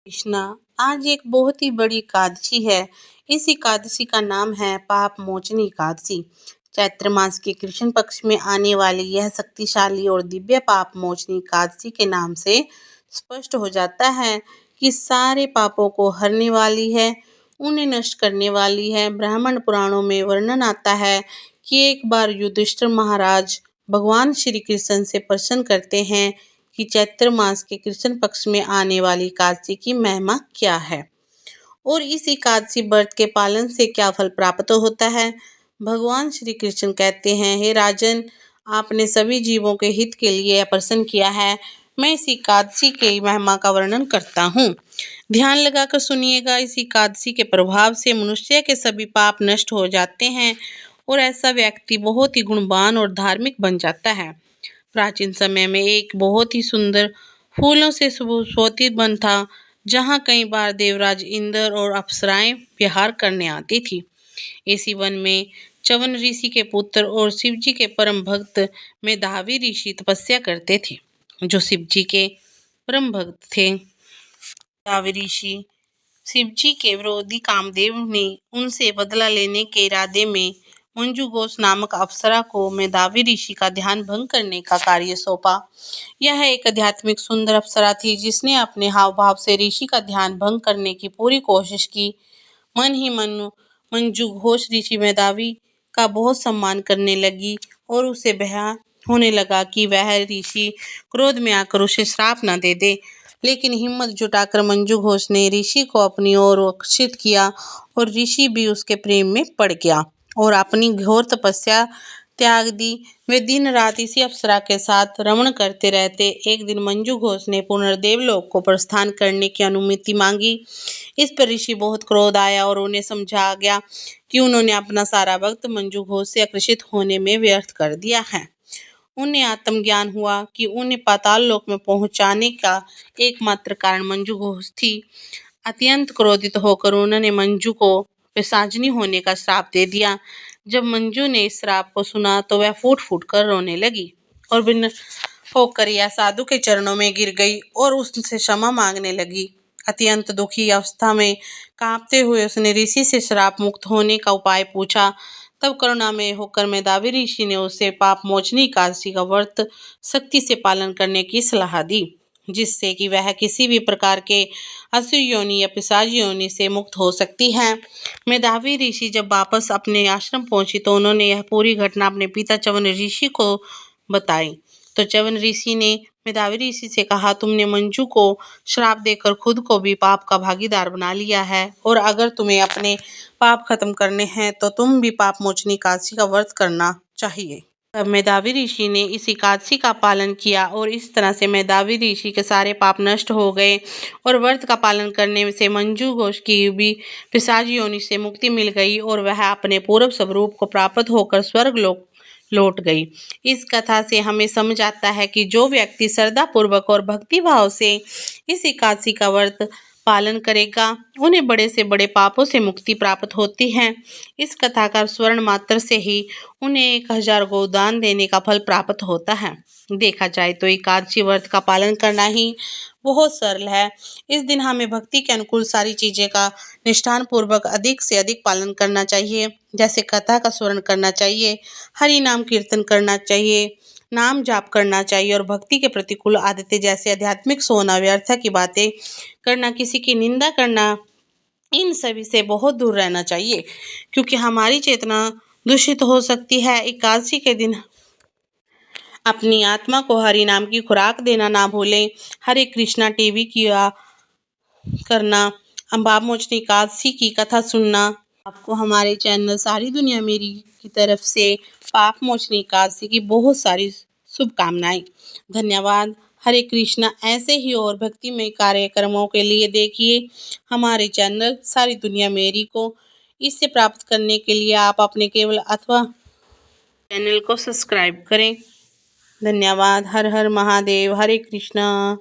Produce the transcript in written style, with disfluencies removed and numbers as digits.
कृष्णा, आज एक बहुत ही बड़ी एकादशी है। इस एकादशी का नाम है पाप मोचनी एकादशी। चैत्र मास के कृष्ण पक्ष में आने वाली यह शक्तिशाली और दिव्य पाप मोचनी एकादशी के नाम से स्पष्ट हो जाता है कि सारे पापों को हरने वाली है, उन्हें नष्ट करने वाली है। ब्राह्मण पुराणों में वर्णन आता है कि एक बार युधिष्ठिर महाराज भगवान श्री कृष्ण से प्रश्न करते हैं कि चैत्र मास के कृष्ण पक्ष में आने वाली एकादशी की महिमा क्या है और इस एकादशी व्रत के पालन से क्या फल प्राप्त होता है। भगवान श्री कृष्ण कहते हैं, हे राजन, आपने सभी जीवों के हित के लिए यह प्रश्न किया है। मैं इस एकादशी के महिमा का वर्णन करता हूँ। ध्यान लगाकर सुनिएगा। इस एकादशी के प्रभाव से मनुष्य के सभी पाप नष्ट हो जाते हैं और ऐसा व्यक्ति बहुत ही गुणवान और धार्मिक बन जाता है। प्राचीन समय में एक बहुत ही सुंदर फूलों से सुशोभित वन था, जहाँ कई बार देवराज इंद्र और अप्सराएं विहार करने आती थी। इसी वन में च्यवन ऋषि के पुत्र और शिव जी के परम भक्त मेधावी ऋषि तपस्या करते थे, जो शिव जी के परम भक्त थे। मेधावी ऋषि शिव जी के विरोधी कामदेव ने उनसे बदला लेने के इरादे में मंजू घोष नामक अप्सरा को मेधावी ऋषि का ध्यान भंग करने का कार्य सौंपा। यह एक आध्यात्मिक सुंदर अप्सरा थी, जिसने अपने हाव भाव से ऋषि का ध्यान भंग करने की पूरी कोशिश की। मन ही मन मंजू घोष ऋषि मेधावी का बहुत सम्मान करने लगी और उसे बयान होने लगा कि वह ऋषि क्रोध में आकर उसे श्राप न दे दे। लेकिन हिम्मत जुटाकर मंजू घोष ने ऋषि को अपनी ओर आकर्षित किया और ऋषि भी उसके प्रेम में पड़ गया और अपनी घोर तपस्या त्याग दी। वे दिन रात इसी अप्सरा के साथ रमण करते रहते। एक दिन मंजू घोष ने पुनर्देव लोक को प्रस्थान करने की अनुमति मांगी। इस पर ऋषि बहुत क्रोध आया और उन्हें समझा गया कि उन्होंने अपना सारा वक्त मंजू घोष से आकर्षित होने में व्यर्थ कर दिया है। उन्हें आत्मज्ञान हुआ कि उन्हें पाताल लोक में पहुंचाने का एकमात्र कारण मंजू घोष थी। अत्यंत क्रोधित होकर उन्होंने मंजू को पिशाचिनी होने का श्राप दे दिया। जब मंजू ने इस श्राप को सुना तो वह फूट फूट कर रोने लगी और भिन्न होकर यह साधु के चरणों में गिर गई और उससे क्षमा मांगने लगी। अत्यंत दुखी अवस्था में कांपते हुए उसने ऋषि से श्राप मुक्त होने का उपाय पूछा। तब करुणामय होकर मेधावी ऋषि ने उसे पाप मोचनी एकादशी का व्रत सख्ती से पालन करने की सलाह दी, जिससे कि वह किसी भी प्रकार के असुर योनि या पिशाच योनि से मुक्त हो सकती है। मेधावी ऋषि जब वापस अपने आश्रम पहुंची तो उन्होंने यह पूरी घटना अपने पिता च्यवन ऋषि को बताई। तो च्यवन ऋषि ने मेधावी ऋषि से कहा, तुमने मंजू को श्राप देकर खुद को भी पाप का भागीदार बना लिया है और अगर तुम्हें अपने पाप खत्म करने हैं तो तुम भी पाप मोचनी एकादशी का व्रत करना चाहिए। तब मेधावी ऋषि ने इस एकादशी का पालन किया और इस तरह से मेधावी ऋषि के सारे पाप नष्ट हो गए और व्रत का पालन करने से मंजू घोष की भी पिशाच योनि से मुक्ति मिल गई और वह अपने पूर्व स्वरूप को प्राप्त होकर स्वर्ग लोक लौट गई। इस कथा से हमें समझ आता है कि जो व्यक्ति श्रद्धा पूर्वक और भक्ति भाव से इस एकादशी का व्रत पालन करेगा, उन्हें बड़े से बड़े पापों से मुक्ति प्राप्त होती है। इस कथा का स्वर्ण मात्र से ही उन्हें 1000 गोदान देने का फल प्राप्त होता है। देखा जाए तो एकादशी व्रत का पालन करना ही बहुत सरल है। इस दिन हमें भक्ति के अनुकूल सारी चीजें का निष्ठान पूर्वक अधिक से अधिक पालन करना चाहिए, जैसे कथा का स्मरण करना चाहिए, हरि नाम कीर्तन करना चाहिए, नाम जाप करना चाहिए और भक्ति के प्रतिकूल आदतें जैसे आध्यात्मिक सोना, व्यर्थ की बातें करना, किसी की निंदा करना, इन सभी से बहुत दूर रहना चाहिए, क्योंकि हमारी चेतना दूषित हो सकती है। एकादशी के दिन अपनी आत्मा को हरि नाम की खुराक देना ना भूलें। हरे कृष्णा टीवी किया करना, पाप मोचनी एकादशी की कथा सुनना। आपको हमारे चैनल सारी दुनिया मेरी की तरफ से पाप मोचनी एकादशी की बहुत सारी शुभकामनाएं। धन्यवाद। हरे कृष्णा। ऐसे ही और भक्तिमय कार्यक्रमों के लिए देखिए हमारे चैनल सारी दुनिया मेरी को। इससे प्राप्त करने के लिए आप अपने केवल अथवा चैनल को सब्सक्राइब करें। धन्यवाद। हर हर महादेव। हरे कृष्णा।